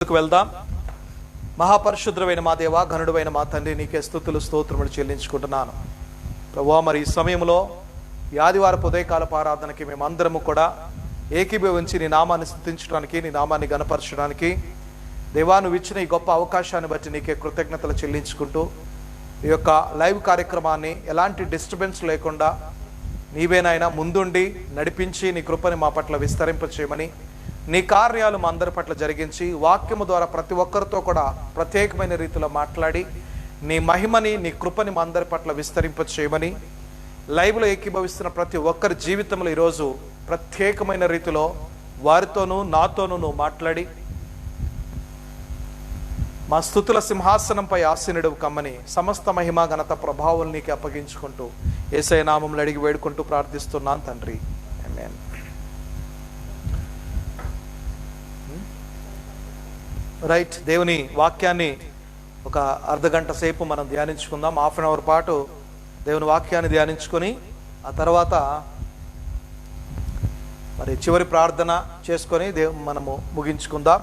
వెళ్దాం. మహాపరిశుద్ధుడైన మా దేవ, ఘనుడైన మా తండ్రి, నీకే స్తుతులు స్తోత్రములు చెల్లించుకుంటున్నాను ప్రభువా. మరి ఈ సమయంలో ఈ ఆదివారపు ఉదయకాలపు ఆరాధనకి మేమందరము కూడా ఏకీభవించి నీ నామాన్ని స్తుతించడానికి, నీ నామాన్ని గణపరచడానికి దేవా నువ్వు ఇచ్చిన ఈ గొప్ప అవకాశాన్ని బట్టి నీకే కృతజ్ఞతలు చెల్లించుకుంటూ ఈ యొక్క లైవ్ కార్యక్రమాన్ని ఎలాంటి డిస్టర్బెన్స్ లేకుండా నీవేనైనా ముందుండి నడిపించి నీ కృపని మా పట్ల విస్తరింపచేయమని, నీ కార్యాలు మా అందరి పట్ల జరిగించి వాక్యము ద్వారా ప్రతి ఒక్కరితో కూడా ప్రత్యేకమైన రీతిలో మాట్లాడి నీ మహిమని, నీ కృపని మా అందరి పట్ల విస్తరింపచేయమని, లైవ్లో ఏకీభవిస్తున్న ప్రతి ఒక్కరి జీవితంలో ఈరోజు ప్రత్యేకమైన రీతిలో వారితోనూ నాతోనూ నువ్వు మాట్లాడి మా స్తుతుల సింహాసనంపై ఆసీనుడు కమ్మని, సమస్త మహిమ ఘనత ప్రభావం నీకు అప్పగించుకుంటూ యేసయ్య నామములో అడిగి వేడుకుంటూ ప్రార్థిస్తున్నాను తండ్రి, ఆమేన్. రైట్, దేవుని వాక్యాన్ని ఒక అర్ధగంట సేపు మనం ధ్యానించుకుందాం. హాఫ్ అన్ అవర్ పాటు దేవుని వాక్యాన్ని ధ్యానించుకొని ఆ తర్వాత మరి చివరి ప్రార్థన చేసుకొని మనము ముగించుకుందాం.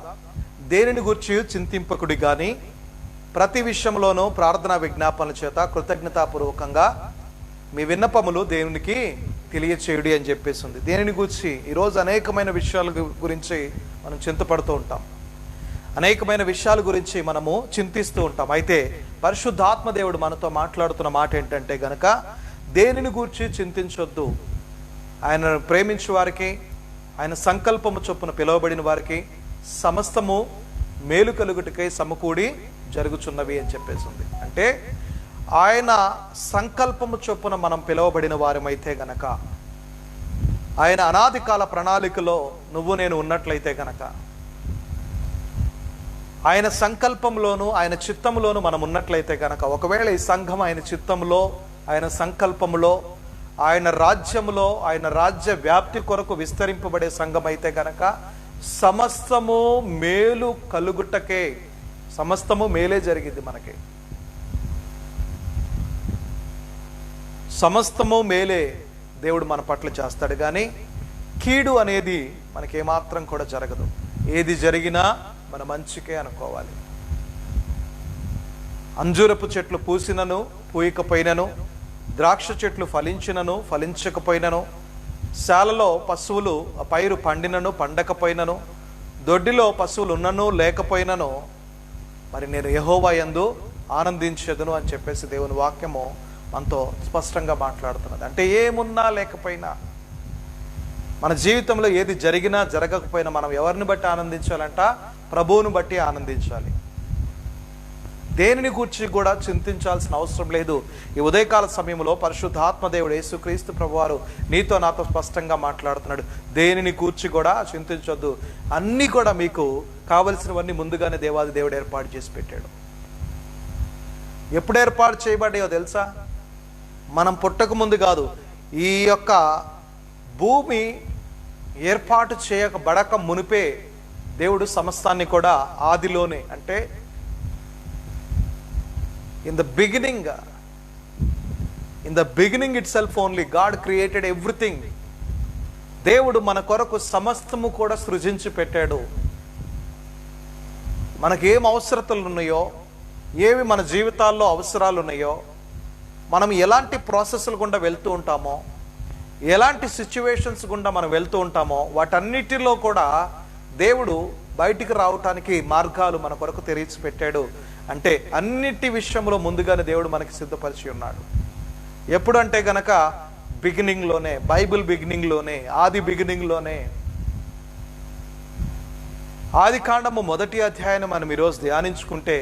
దేనిని గురించి చింతింపకుడి కానీ ప్రతి విషయంలోనూ ప్రార్థనా విజ్ఞాపనల చేత కృతజ్ఞతాపూర్వకంగా మీ విన్నపములు దేవునికి తెలియచేయుడి అని చెప్పేసి ఉంది. దేనిని గురించి ఈరోజు అనేకమైన విషయాల గురించి మనం చింతపడుతూ ఉంటాం, అనేకమైన విషయాల గురించి మనము చింతిస్తూ ఉంటాం. అయితే పరిశుద్ధాత్మ దేవుడు మనతో మాట్లాడుతున్న మాట ఏంటంటే గనక, దేనిని గూర్చి చింతించొద్దు. ఆయనను ప్రేమించే వారికి, ఆయన సంకల్పము చొప్పున పిలువబడిన వారికి సమస్తము మేలు కలుగుటకై సమకూడి జరుగుచున్నవి అని చెప్పేసింది. అంటే ఆయన సంకల్పము చొప్పున మనం పిలువబడిన వారమైతే గనక, ఆయన అనాది కాల ప్రణాళికలో నువ్వు నేను ఉన్నట్లయితే గనక, ఆయన సంకల్పంలోను ఆయన చిత్తంలోను మనం ఉన్నట్లయితే కనుక, ఒకవేళ ఈ సంఘం ఆయన చిత్తంలో, ఆయన సంకల్పంలో, ఆయన రాజ్యంలో, ఆయన రాజ్య వ్యాప్తి కొరకు విస్తరింపబడే సంఘం అయితే కనుక సమస్తము మేలు కలుగుటకే, సమస్తము మేలే జరిగింది మనకి, సమస్తము మేలే దేవుడు మన పట్ల చేస్తాడు. కానీ కీడు అనేది మనకేమాత్రం కూడా జరగదు. ఏది జరిగినా మన మంచికే అనుకోవాలి. అంజూరపు చెట్లు పూసినను పూయకపోయినను, ద్రాక్ష చెట్లు ఫలించినను ఫలించకపోయినను, శాలలో పశువులు పైరు పండినను పండకపోయినను, దొడ్డిలో పశువులు ఉన్నను లేకపోయినను, మరి నేను యెహోవా యందు ఆనందించెదను అని చెప్పేసి దేవుని వాక్యము మనతో స్పష్టంగా మాట్లాడుతున్నది. అంటే ఏమున్నా లేకపోయినా, మన జీవితంలో ఏది జరిగినా జరగకపోయినా మనం ఎవరిని బట్టి ఆనందించాలంట? ప్రభువును బట్టి ఆనందించాలి. దేనిని గూర్చి కూడా చింతించాల్సిన అవసరం లేదు. ఈ ఉదయకాల సమయంలో పరిశుద్ధాత్మదేవుడు యేసుక్రీస్తు ప్రభువారు నీతో నాతో స్పష్టంగా మాట్లాడుతున్నాడు. దేనిని గూర్చి కూడా చింతించొద్దు, అన్నీ కూడా మీకు కావలసినవన్నీ ముందుగానే దేవాది దేవుడు ఏర్పాటు చేసి పెట్టాడు. ఎప్పుడు ఏర్పాటు చేయబడ్డాయో తెలుసా? మనం పుట్టక ముందు కాదు. ఈ యొక్క భూమి ఏర్పాటు చేయబడక మునిపే దేవుడు సమస్తాన్ని కూడా ఆదిలోనే, అంటే in the beginning it self only God created everything. దేవుడు మన కొరకు సమస్తము కూడా సృజించి పెట్టాడు. మనకేం అవసరతలు ఉన్నాయో, ఏవి మన జీవితాల్లో అవసరాలు ఉన్నాయో, మనం ఎలాంటి ప్రాసెస్ల గుండా వెళ్తూ ఉంటామో, ఎలాంటి సిచ్యువేషన్స్ గుండా మనం వెళ్తూ ఉంటామో, వాటన్నిటిలో కూడా దేవుడు బయటికి రావటానికి మార్గాలు మన కొరకు తెరిచి పెట్టాడు. అంటే అన్నిటి విషయంలో ముందుగానే దేవుడు మనకి సిద్ధపరిచి ఉన్నాడు. ఎప్పుడు అంటే గనక బిగినింగ్లోనే, బైబిల్ బిగినింగ్లోనే, ఆది బిగినింగ్లోనే. ఆది కాండము 1వ అధ్యాయాన్ని మనం ఈరోజు ధ్యానించుకుంటే,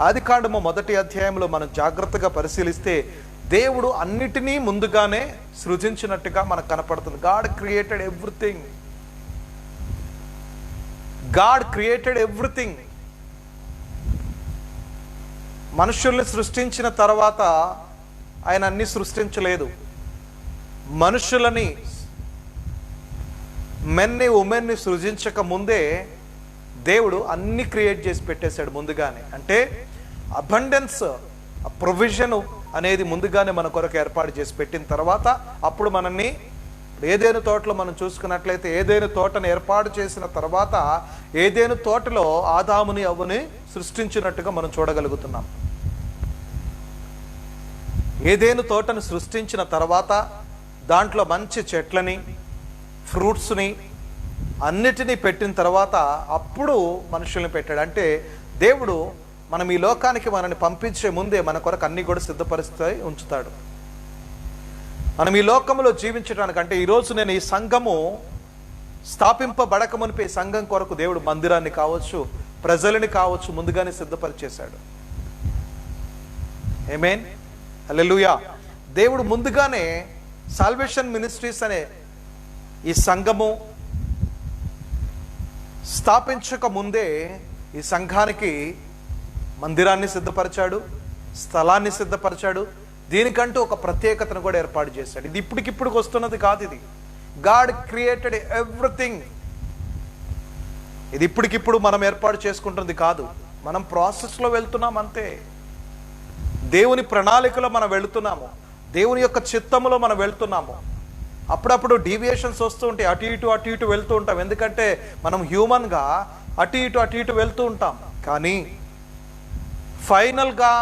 ఆది కాండము 1వ అధ్యాయంలో మనం జాగ్రత్తగా పరిశీలిస్తే దేవుడు అన్నిటినీ ముందుగానే సృజించినట్టుగా మనకు కనపడుతుంది. God created everything. God created everything. మనుషుల్ని సృష్టించిన తర్వాత ఆయన అన్ని సృష్టించలేదు. మనుషులని, మెన్ని ఉమెన్ని సృజించక ముందే దేవుడు అన్ని క్రియేట్ చేసి పెట్టేశాడు ముందుగానే. అంటే అబండెన్స్, ప్రొవిజన్ అనేది ముందుగానే మన కొరకు ఏర్పాటు చేసి పెట్టిన తర్వాత అప్పుడు మనల్ని ఏదైనా తోటలో మనం చూసుకున్నట్లయితే ఏదైనా తోటను ఏర్పాటు చేసిన తర్వాత ఏదైనా తోటలో ఆదాముని అవ్వని సృష్టించినట్టుగా మనం చూడగలుగుతున్నాం. ఏదైనా తోటను సృష్టించిన తర్వాత దాంట్లో మంచి చెట్లని, ఫ్రూట్స్ని అన్నిటినీ పెట్టిన తర్వాత అప్పుడు మనుషుల్ని పెట్టాడు. అంటే దేవుడు మనం ఈ లోకానికి మనల్ని పంపించే ముందే మన కొరకు అన్ని కూడా సిద్ధపరిస్తే ఉంచుతాడు. మనం ఈ లోకంలో జీవించడానికి, అంటే ఈరోజు నేను ఈ సంఘము స్థాపింపబడక మునిపే సంఘం కొరకు దేవుడు మందిరాన్ని కావచ్చు, ప్రజలని కావచ్చు ముందుగానే సిద్ధపరిచేశాడు. ఆమేన్, హల్లెలూయా. దేవుడు ముందుగానే సాల్వేషన్ మినిస్ట్రీస్ అనే ఈ సంఘము స్థాపించక ముందే ఈ సంఘానికి మందిరాన్ని సిద్ధపరిచాడు, స్థలాన్ని సిద్ధపరిచాడు. దీనికంటూ ఒక ప్రత్యేకతను కూడా ఏర్పాటు చేశాడు. ఇది ఇప్పటికిప్పుడు వస్తున్నది కాదు. ఇది గాడ్ క్రియేటెడ్ ఎవ్రీథింగ్. ఇది ఇప్పటికిప్పుడు మనం ఏర్పాటు చేసుకుంటుంది కాదు. మనం ప్రాసెస్లో వెళ్తున్నాం అంతే. దేవుని ప్రణాళికలో మనం వెళుతున్నాము, దేవుని యొక్క చిత్తములో మనం వెళ్తున్నాము. అప్పుడప్పుడు డీవియేషన్స్ వస్తూ ఉంటాయి, అటు ఇటు వెళ్తూ ఉంటాం. ఎందుకంటే మనం హ్యూమన్గా అటు ఇటు వెళ్తూ ఉంటాం. కానీ ఫైనల్గా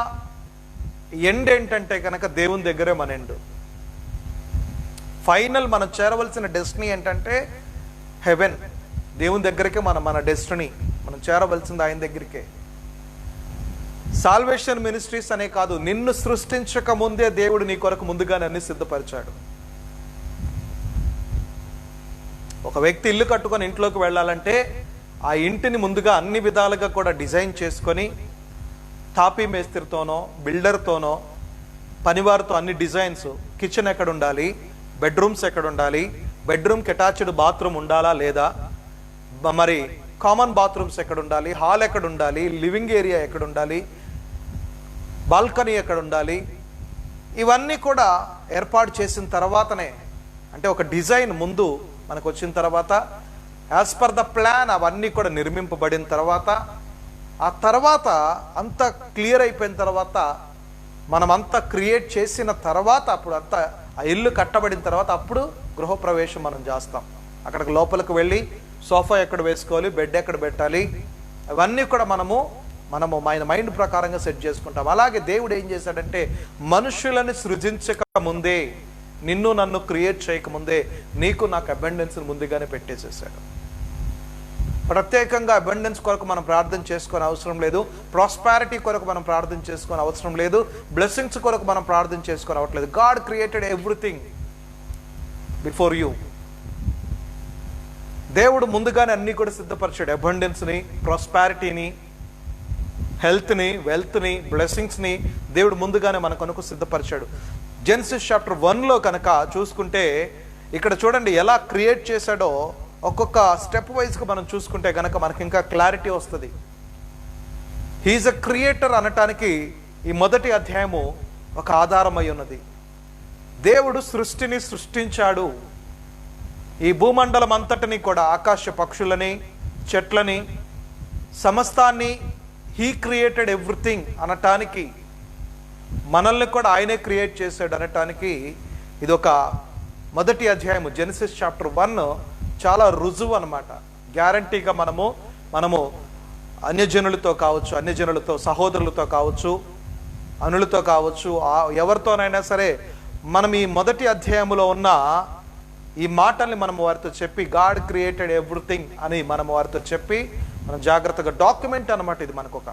ఎండ్ ఏంటంటే కనుక దేవుని దగ్గరే మన ఎండ్. ఫైనల్ మనం చేరవలసిన డెస్టినీ ఏంటంటే హెవెన్. దేవుని దగ్గరికే మన డెస్టినీ, మనం చేరవలసింది ఆయన దగ్గరికే. సాల్వేషన్ మినిస్ట్రీస్ అనే కాదు, నిన్ను సృష్టించక ముందే దేవుడు నీ కొరకు ముందుగానే అన్ని సిద్ధపరిచాడు. ఒక వ్యక్తి ఇల్లు కట్టుకొని ఇంట్లోకి వెళ్ళాలంటే ఆ ఇంటిని ముందుగా అన్ని విధాలుగా కూడా డిజైన్ చేసుకొని తాపీ మేస్త్రితోనో బిల్డర్తోనో పనివారితో అన్ని డిజైన్స్, కిచెన్ ఎక్కడ ఉండాలి, బెడ్రూమ్స్ ఎక్కడ ఉండాలి, బెడ్రూమ్కి అటాచ్డ్ బాత్రూమ్ ఉండాలా లేదా, మరి కామన్ బాత్రూమ్స్ ఎక్కడ ఉండాలి, హాల్ ఎక్కడ ఉండాలి, లివింగ్ ఏరియా ఎక్కడ ఉండాలి, బాల్కనీ ఎక్కడ ఉండాలి, ఇవన్నీ కూడా ఏర్పాటు చేసిన తర్వాతనే, అంటే ఒక డిజైన్ ముందు మనకు వచ్చిన తర్వాత యాజ్ పర్ ద ప్లాన్ అవన్నీ కూడా నిర్మింపబడిన తర్వాత, ఆ తర్వాత అంతా క్లియర్ అయిపోయిన తర్వాత, మనమంతా క్రియేట్ చేసిన తర్వాత, అప్పుడు అంతా ఆ ఇల్లు కట్టబడిన తర్వాత అప్పుడు గృహప్రవేశం మనం చేస్తాం. అక్కడికి లోపలికి వెళ్ళి సోఫా ఎక్కడ వేసుకోవాలి, బెడ్ ఎక్కడ పెట్టాలి, అవన్నీ కూడా మనము మైండ్ ప్రకారంగా సెట్ చేసుకుంటాం. అలాగే దేవుడు ఏం చేశాడంటే మనుషులను సృజించక ముందే, నిన్ను నన్ను క్రియేట్ చేయకముందే నీకు నాకు అబండెన్స్ని ముందుగానే పెట్టేసేసాడు. ప్రత్యేకంగా అబండెన్స్ కొరకు మనం ప్రార్థన చేసుకొని అవసరం లేదు, ప్రాస్పారిటీ కొరకు మనం ప్రార్థన చేసుకొని అవసరం లేదు, బ్లెస్సింగ్స్ కొరకు మనం ప్రార్థన చేసుకొని అవ్వట్లేదు. God created everything before you. దేవుడు ముందుగానే అన్నీ కూడా సిద్ధపరిచాడు. అబండెన్స్ని, ప్రాస్పారిటీని, హెల్త్ని, వెల్త్ని, బ్లెస్సింగ్స్ని దేవుడు ముందుగానే మన కొరకు సిద్ధపరిచాడు. జెనసిస్ చాప్టర్ 1లో కనుక చూసుకుంటే ఇక్కడ చూడండి ఎలా క్రియేట్ చేశాడో. ఒక్కొక్క స్టెప్ వైజ్గా మనం చూసుకుంటే కనుక మనకి ఇంకా క్లారిటీ వస్తుంది. హీఈస్ అ క్రియేటర్ అనటానికి ఈ మొదటి అధ్యాయము ఒక ఆధారమై ఉన్నది. దేవుడు సృష్టిని సృష్టించాడు. ఈ భూమండలం అంతటిని కూడా, ఆకాశ పక్షులని, చెట్లని, సమస్తాన్ని హీ క్రియేటెడ్ ఎవ్రీథింగ్ అనటానికి, మనల్ని కూడా ఆయనే క్రియేట్ చేశాడు అనటానికి ఇది ఒక మొదటి అధ్యాయము. జెనసిస్ చాప్టర్ 1 చాలా రుజువు అనమాట. గ్యారంటీగా మనము అన్యజనులతో కావచ్చు, అన్యజనులతో, సహోదరులతో కావచ్చు, అనులతో కావచ్చు, ఎవరితోనైనా సరే మనం ఈ మొదటి అధ్యాయంలో ఉన్న ఈ మాటల్ని మనం వారితో చెప్పి, గాడ్ క్రియేటెడ్ ఎవ్రీథింగ్ అని మనం వారితో చెప్పి మనం జాగ్రత్తగా, డాక్యుమెంట్ అనమాట ఇది, మనకు ఒక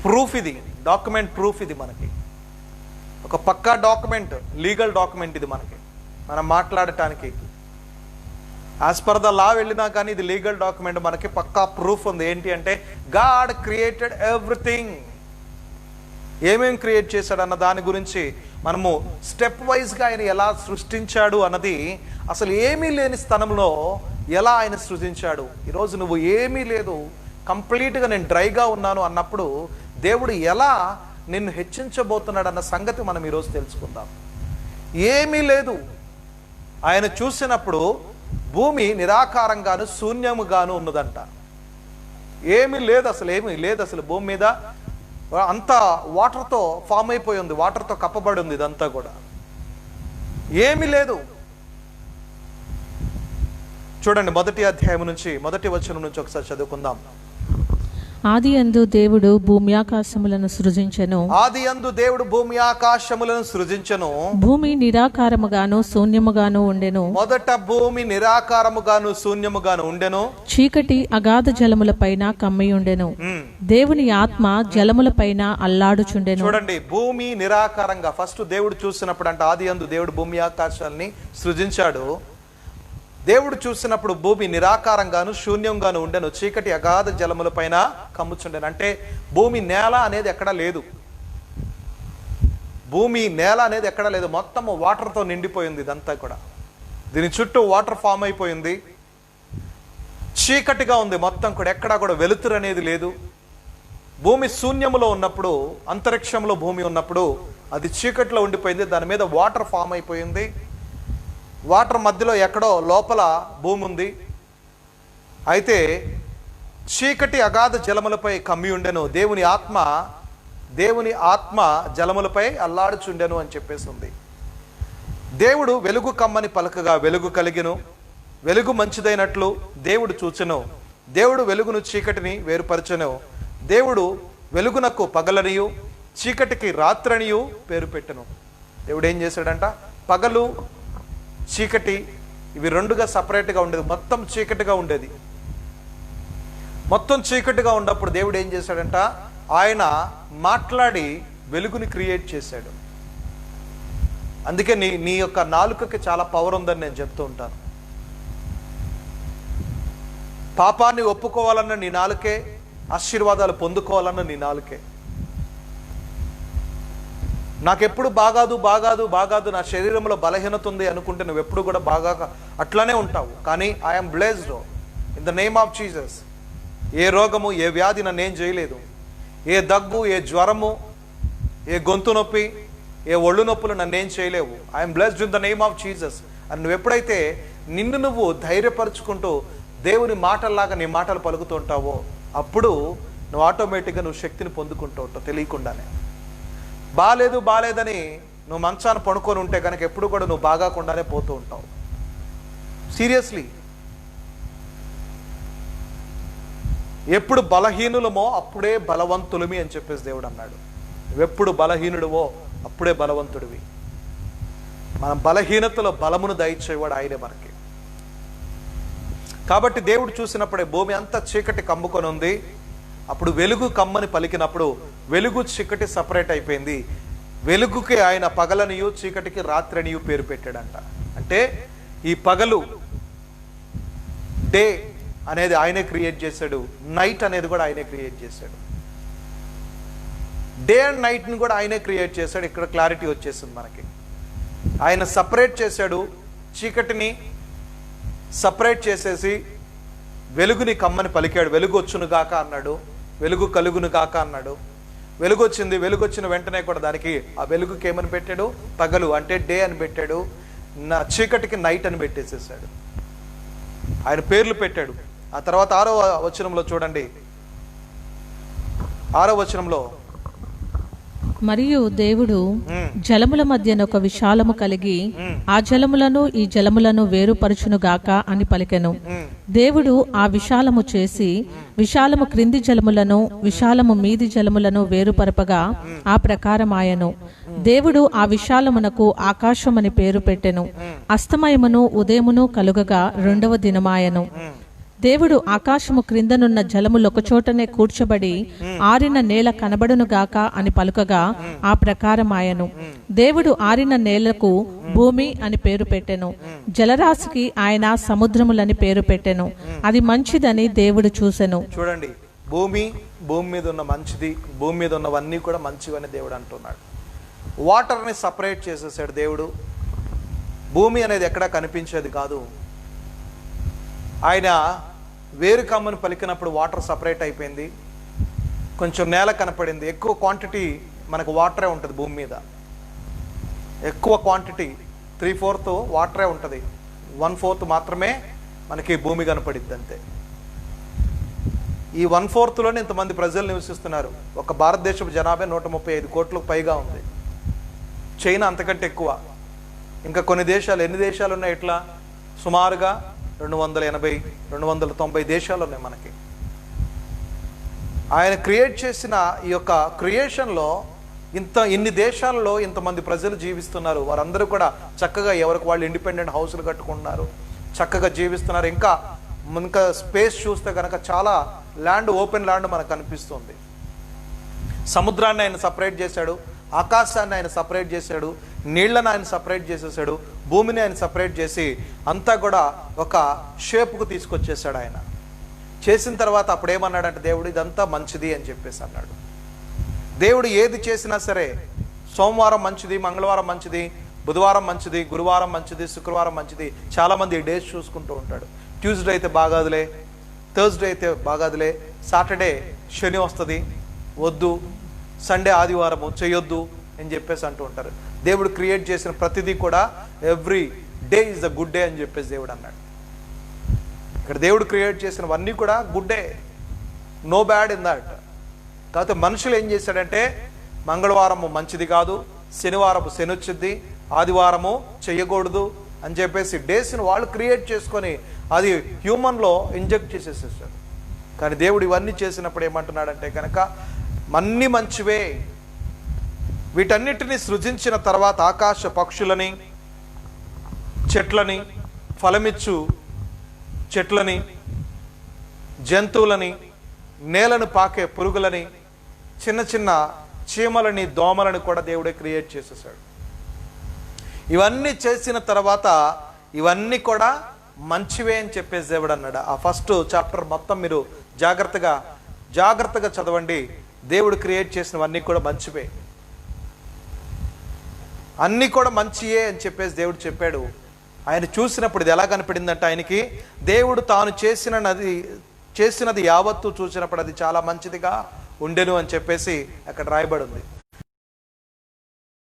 ప్రూఫ్, ఇది డాక్యుమెంట్ ప్రూఫ్, ఇది మనకి ఒక పక్కా డాక్యుమెంట్, లీగల్ డాక్యుమెంట్ ఇది మనకి, మనం మాట్లాడటానికి. యాజ్ పర్ ద లా వెళ్ళినా కానీ ఇది లీగల్ డాక్యుమెంట్, మనకి పక్కా ప్రూఫ్ ఉంది. ఏంటి అంటే గాడ్ క్రియేటెడ్ ఎవ్రీథింగ్. ఏమేమి క్రియేట్ చేశాడు అన్న దాని గురించి మనము స్టెప్ వైజ్గా ఆయన ఎలా సృష్టించాడు అన్నది, అసలు ఏమీ లేని స్థలంలో ఎలా ఆయన సృజించాడు. ఈరోజు నువ్వు ఏమీ లేదు, కంప్లీట్గా నేను డ్రైగా ఉన్నాను అన్నప్పుడు దేవుడు ఎలా నిన్ను హెచ్చించబోతున్నాడు అన్న సంగతి మనం ఈరోజు తెలుసుకుందాం. ఏమీ లేదు, ఆయన చూసినప్పుడు భూమి నిరాకారంగాను శూన్యముగాను ఉన్నదంట. ఏమీ లేదు, అసలు ఏమీ లేదు. అసలు భూమి మీద అంతా వాటర్తో ఫామ్ అయిపోయి ఉంది, వాటర్తో కప్పబడి ఉంది ఇదంతా కూడా. ఏమీ లేదు. చూడండి, 1వ అధ్యాయం నుంచి 1వ వచనం నుంచి ఒకసారి చదువుకుందాం. ఆదియందు దేవుడు భూమి ఆకాశములను సృజించెను. ఆదియందు దేవుడు భూమి ఆకాశములను సృజించెను. భూమి నిరాకారముగాను శూన్యముగాను ఉండెను. మొదట భూమి నిరాకారముగాను శూన్యముగాను ఉండెను. చీకటి అగాధ జలములపైన కమ్మియుండెను. దేవుని ఆత్మ జలములపైన అల్లాడుచుండెను. చూడండి, భూమి నిరాకారంగా ఫస్ట్ దేవుడు చూసినప్పుడు అంటే ఆదియందు దేవుడు భూమి ఆకాశాలని సృజించాడు. దేవుడు చూసినప్పుడు భూమి నిరాకారంగాను శూన్యంగాను ఉండెను. చీకటి అగాధ జలముల పైన కమ్ముచుండెను. అంటే భూమి నేల అనేది ఎక్కడా లేదు. భూమి నేల అనేది ఎక్కడా లేదు. మొత్తం వాటర్తో నిండిపోయింది. ఇదంతా కూడా దీని చుట్టూ వాటర్ ఫామ్ అయిపోయింది. చీకటిగా ఉంది మొత్తం కూడా. ఎక్కడా కూడా వెలుతురు అనేది లేదు. భూమి శూన్యములో ఉన్నప్పుడు, అంతరిక్షంలో భూమి ఉన్నప్పుడు అది చీకటిలో ఉండిపోయింది. దాని మీద వాటర్ ఫామ్ అయిపోయింది. వాటర్ మధ్యలో ఎక్కడో లోపల భూమి ఉంది. అయితే చీకటి అగాధ జలములపై కమ్మి ఉండెను. దేవుని ఆత్మ జలములపై అల్లాడుచుండెను అని చెప్పేసి ఉంది. దేవుడు వెలుగు కమ్మని పలకగా వెలుగు కలిగెను. వెలుగు మంచిదైనట్లు దేవుడు చూచెను. దేవుడు వెలుగును చీకటిని వేరుపరచెను. దేవుడు వెలుగునకు పగలనియు చీకటికి రాత్రనియు పేరు పెట్టెను. దేవుడు ఏం చేశాడంట? పగలు చీకటి ఇవి రెండుగా సపరేట్గా ఉండేది. మొత్తం చీకటిగా ఉండేది. మొత్తం చీకటిగా ఉన్నప్పుడు దేవుడు ఏం చేశాడంట? ఆయన మాట్లాడి వెలుగుని క్రియేట్ చేశాడు. అందుకే నీ యొక్క నాలుకకి చాలా పవర్ ఉందని నేను చెప్తూ ఉంటాను. పాపాన్ని ఒప్పుకోవాలన్న నీ నాలుకే, ఆశీర్వాదాలు పొందుకోవాలన్న నీ నాలుకే. నాకెప్పుడు బాగాదు నా శరీరంలో బలహీనత ఉంది అనుకుంటే నువ్వు ఎప్పుడు కూడా బాగా అట్లానే ఉంటావు. కానీ I'm blessed in the name of Jesus. ఏ రోగము ఏ వ్యాధి నన్ను ఏం చేయలేదు. ఏ దగ్గు ఏ జ్వరము ఏ గొంతు నొప్పి ఏ ఒళ్ళు నొప్పులు నన్ను ఏం చేయలేవు. I'm blessed in the name of Jesus అని నువ్వు ఎప్పుడైతే నిన్ను నువ్వు ధైర్యపరుచుకుంటూ దేవుని మాటల్లాగా నీ మాటలు పలుకుతూ ఉంటావో అప్పుడు నువ్వు ఆటోమేటిక్గా నువ్వు శక్తిని పొందుకుంటూ ఉంటావు తెలియకుండానే. బాలేదని నువ్వు మంచాన్ని పడుకొని ఉంటే కనుక ఎప్పుడు కూడా నువ్వు బాగాకుండానే పోతూ ఉంటావు. సీరియస్లీ. ఎప్పుడు బలహీనులమో అప్పుడే బలవంతులమి అని చెప్పేసి దేవుడు అన్నాడు. నువ్వెప్పుడు బలహీనుడువో అప్పుడే బలవంతుడివి. మన బలహీనతలో బలమును దయచేవాడు ఆయనే మనకి. కాబట్టి దేవుడు చూసినప్పుడే భూమి అంతా చీకటి కమ్ముకొని ఉంది. అప్పుడు వెలుగు కమ్మని పలికినప్పుడు వెలుగు చీకటి సపరేట్ అయిపోయింది. వెలుగుకి ఆయన పగలనియు చీకటికి రాత్రనియు పేరు పెట్టాడంట. అంటే ఈ పగలు డే అనేది ఆయనే క్రియేట్ చేశాడు. నైట్ అనేది కూడా ఆయనే క్రియేట్ చేశాడు. డే అండ్ నైట్ని కూడా ఆయనే క్రియేట్ చేశాడు. ఇక్కడ క్లారిటీ వచ్చేసింది మనకి. ఆయన సపరేట్ చేశాడు. చీకటిని సపరేట్ చేసేసి వెలుగుని కమ్మని పలికాడు. వెలుగు వచ్చును గాక అన్నాడు. వెలుగు కలుగును గాక అన్నాడు. వెలుగు వచ్చింది. వెలుగు వచ్చిన వెంటనే కూడా దానికి ఆ వెలుగుకి ఏమని పెట్టాడు? పగలు అంటే డే అని పెట్టాడు. చీకటికి నైట్ అని పెట్టేసేసాడు. ఆయన పేర్లు పెట్టాడు. ఆ తర్వాత 6వ వచనంలో చూడండి. 6వ వచనంలో మరియు దేవుడు జలముల మధ్యన ఒక విశాలము కలిగి ఆ జలములను ఈ జలములను వేరుపరచును గాక అని పలికెను. దేవుడు ఆ విశాలము చేసి విశాలము క్రింది జలములను విశాలము మీది జలములను వేరుపరపగా ఆ ప్రకారమాయను. దేవుడు ఆ విశాలమునకు ఆకాశమని పేరు పెట్టెను. అస్తమయమును ఉదయమును కలుగగా 2వ దినమాయను. దేవుడు ఆకాశము క్రిందనున్న జలములొకచోటనే కూర్చబడి ఆరిన నేల కనబడునుగాక అని పలుకగా ఆ ప్రకారమాయను. దేవుడు ఆరిన నేలకు భూమి అని పేరు పెట్టెను. జలరాశికి ఆయన సముద్రములని పేరు పెట్టెను. అది మంచిదని దేవుడు చూసెను. చూడండి, భూమి మీద ఉన్న మంచిది, భూమి మీద ఉన్నవన్నీ కూడా మంచివని దేవుడు అంటున్నాడు. వాటర్ని సపరేట్ చేసేసాడు దేవుడు. భూమి అనేది ఎక్కడా కనిపించేది కాదు. ఆయన వేరు కమ్మని పలికినప్పుడు వాటర్ సపరేట్ అయిపోయింది. కొంచెం నేల కనపడింది. ఎక్కువ క్వాంటిటీ మనకు వాటరే ఉంటుంది భూమి మీద. ఎక్కువ క్వాంటిటీ 3/4 వాటరే ఉంటుంది. 1/4 మాత్రమే మనకి భూమి కనపడిద్ది అంతే. ఈ 1/4లోనే ఇంతమంది ప్రజలు నివసిస్తున్నారు. ఒక భారతదేశపు జనాభా 135 కోట్లకు పైగా ఉంది. చైనా అంతకంటే ఎక్కువ. ఇంకా కొన్ని దేశాలు, ఎన్ని దేశాలు ఉన్నాయి ఇట్లా? సుమారుగా 280, 290 దేశాలు ఉన్నాయి మనకి. ఆయన క్రియేట్ చేసిన ఈ యొక్క క్రియేషన్లో ఇన్ని దేశాల్లో ఇంతమంది ప్రజలు జీవిస్తున్నారు. వారందరూ కూడా చక్కగా ఎవరికి వాళ్ళు ఇండిపెండెంట్ హౌస్లు కట్టుకుంటున్నారు, చక్కగా జీవిస్తున్నారు. ఇంకా స్పేస్ చూస్తే కనుక చాలా ల్యాండ్, ఓపెన్ ల్యాండ్ మనకు కనిపిస్తుంది. సముద్రాన్ని ఆయన సపరేట్ చేశాడు, ఆకాశాన్ని ఆయన సపరేట్ చేశాడు, నీళ్లను ఆయన సపరేట్ చేసేసాడు, భూమిని ఆయన సపరేట్ చేసి అంతా కూడా ఒక షేప్కు తీసుకొచ్చేసాడు. ఆయన చేసిన తర్వాత అప్పుడు ఏమన్నాడంటే దేవుడు, ఇదంతా మంచిది అని చెప్పేసి అన్నాడు. దేవుడు ఏది చేసినా సరే, సోమవారం మంచిది, మంగళవారం మంచిది, బుధవారం మంచిది, గురువారం మంచిది, శుక్రవారం మంచిది. చాలామంది ఈ డేస్ చూసుకుంటూ ఉంటాడు. ట్యూస్డే అయితే బాగాదులే, థర్స్డే అయితే బాగాదులే, సాటర్డే శని వస్తుంది వద్దు, సండే ఆదివారము చేయొద్దు అని చెప్పేసి అంటూ ఉంటారు. దేవుడు క్రియేట్ చేసిన ప్రతిదీ కూడా every day is the good day అని చెప్పేసి దేవుడు అన్నాడు. ఇక్కడ దేవుడు క్రియేట్ చేసినవన్నీ కూడా good day, no bad in that. కాకపోతే మనుషులు ఏం చేశాడంటే, మంగళవారము మంచిది కాదు, శనివారము శని వచ్చింది, ఆదివారము చెయ్యకూడదు అని చెప్పేసి డేస్ని వాళ్ళు క్రియేట్ చేసుకొని అది హ్యూమన్లో ఇంజెక్ట్ చేసేసేసారు. కానీ దేవుడు ఇవన్నీ చేసినప్పుడు ఏమంటున్నాడంటే కనుక, అన్నీ మంచివే. వీటన్నిటిని సృజించిన తర్వాత ఆకాశ పక్షులని, చెట్లని, ఫలమిచ్చు చెట్లని, జంతువులని, నేలను పాకే పురుగులని, చిన్న చిన్న చీమలని, దోమలని కూడా దేవుడే క్రియేట్ చేసేసాడు. ఇవన్నీ చేసిన తర్వాత ఇవన్నీ కూడా మంచివే అని చెప్పేసి దేవుడు అన్నాడు. ఆ ఫస్ట్ చాప్టర్ మొత్తం మీరు జాగ్రత్తగా చదవండి. దేవుడు క్రియేట్ చేసినవన్నీ కూడా మంచివే, అన్నీ కూడా మంచియే అని చెప్పేసి దేవుడు చెప్పాడు. ఆయన చూసినప్పుడు ఇది ఎలా కనపడిందంటే, ఆయనకి దేవుడు తాను చేసినది యావత్తు చూసినప్పుడు అది చాలా మంచిదిగా ఉండెను అని చెప్పేసి అక్కడ రాయబడి ఉంది.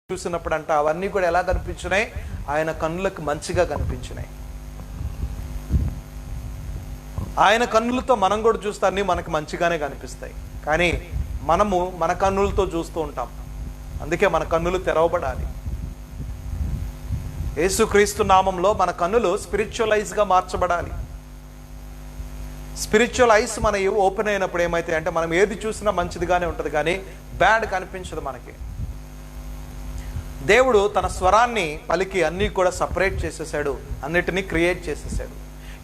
చూసినప్పుడు అంట అవన్నీ కూడా ఎలా కనిపించినాయి? ఆయన కన్నులకు మంచిగా కనిపించినాయి. ఆయన కన్నులతో మనం కూడా చూస్తే అన్నీ మనకు మంచిగానే కనిపిస్తాయి. కానీ మనము మన కన్నులతో చూస్తూ ఉంటాం. అందుకే మన కన్నులు తెరవబడాలి. యేసుక్రీస్తు నామంలో మన కన్నులు స్పిరిచువలైజ్గా మార్చబడాలి. స్పిరిచువల్ ఐస్ మన ఓపెన్ అయినప్పుడు ఏమైతే అంటే, మనం ఏది చూసినా మంచిదిగానే ఉంటుంది, కానీ బ్యాడ్ కనిపించదు మనకి. దేవుడు తన స్వరాన్ని పలికి అన్నీ కూడా సపరేట్ చేసేసాడు, అన్నిటినీ క్రియేట్ చేసేసాడు.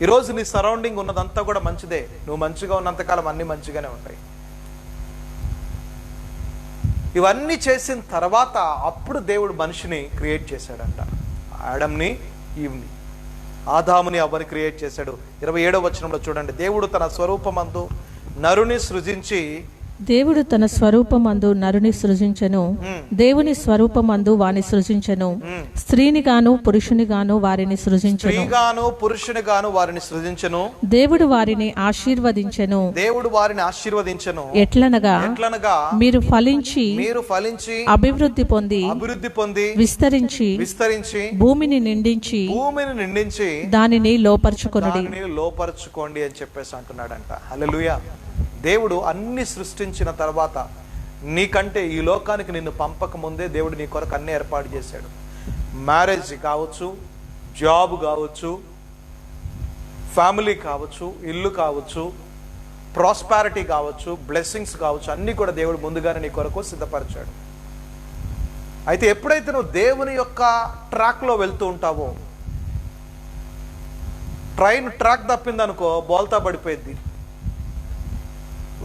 ఈరోజు నీ సరౌండింగ్ ఉన్నదంతా కూడా మంచిదే. నువ్వు మంచిగా ఉన్నంతకాలం అన్నీ మంచిగానే ఉంటాయి. ఇవన్నీ చేసిన తర్వాత అప్పుడు దేవుడు మనిషిని క్రియేట్ చేశాడంట. ఆడంని, ఈవ్ని, ఆదాముని, అవ్వని క్రియేట్ చేశాడు. 27వ వచనంలో చూడండి, దేవుడు తన స్వరూపమందు నరుని సృజించి, దేవుడు తన స్వరూపమందు నరుని సృజించెను, దేవుని స్వరూపమందు వాని సృజించెను, స్త్రీనిగాను పురుషునిగాను వారిని సృజించెను, స్త్రీగాను పురుషునిగాను వారిని సృజించెను. దేవుడు వారిని ఆశీర్వదించెను, ఎట్లనగా మీరు ఫలించి అభివృద్ధి పొంది విస్తరించి భూమిని నిండించి దానిని లోపరుచుకోండి అని చెప్పేసి అంటున్నాడంట. హల్లెలూయా. దేవుడు అన్ని సృష్టించిన తర్వాత నీకంటే ఈ లోకానికి నిన్ను పంపక ముందే దేవుడు నీ కొరకు అన్ని ఏర్పాటు చేశాడు. మ్యారేజ్ కావచ్చు, జాబ్ కావచ్చు, ఫ్యామిలీ కావచ్చు, ఇల్లు కావచ్చు, ప్రాస్పారిటీ కావచ్చు, బ్లెస్సింగ్స్ కావచ్చు, అన్నీ కూడా దేవుడు ముందుగానే నీ కొరకు సిద్ధపరిచాడు. అయితే ఎప్పుడైతే నువ్వు దేవుని యొక్క ట్రాక్లో వెళ్తూ ఉంటావో, ట్రాక్ తప్పిందనుకో బోల్తా పడిపోయింది.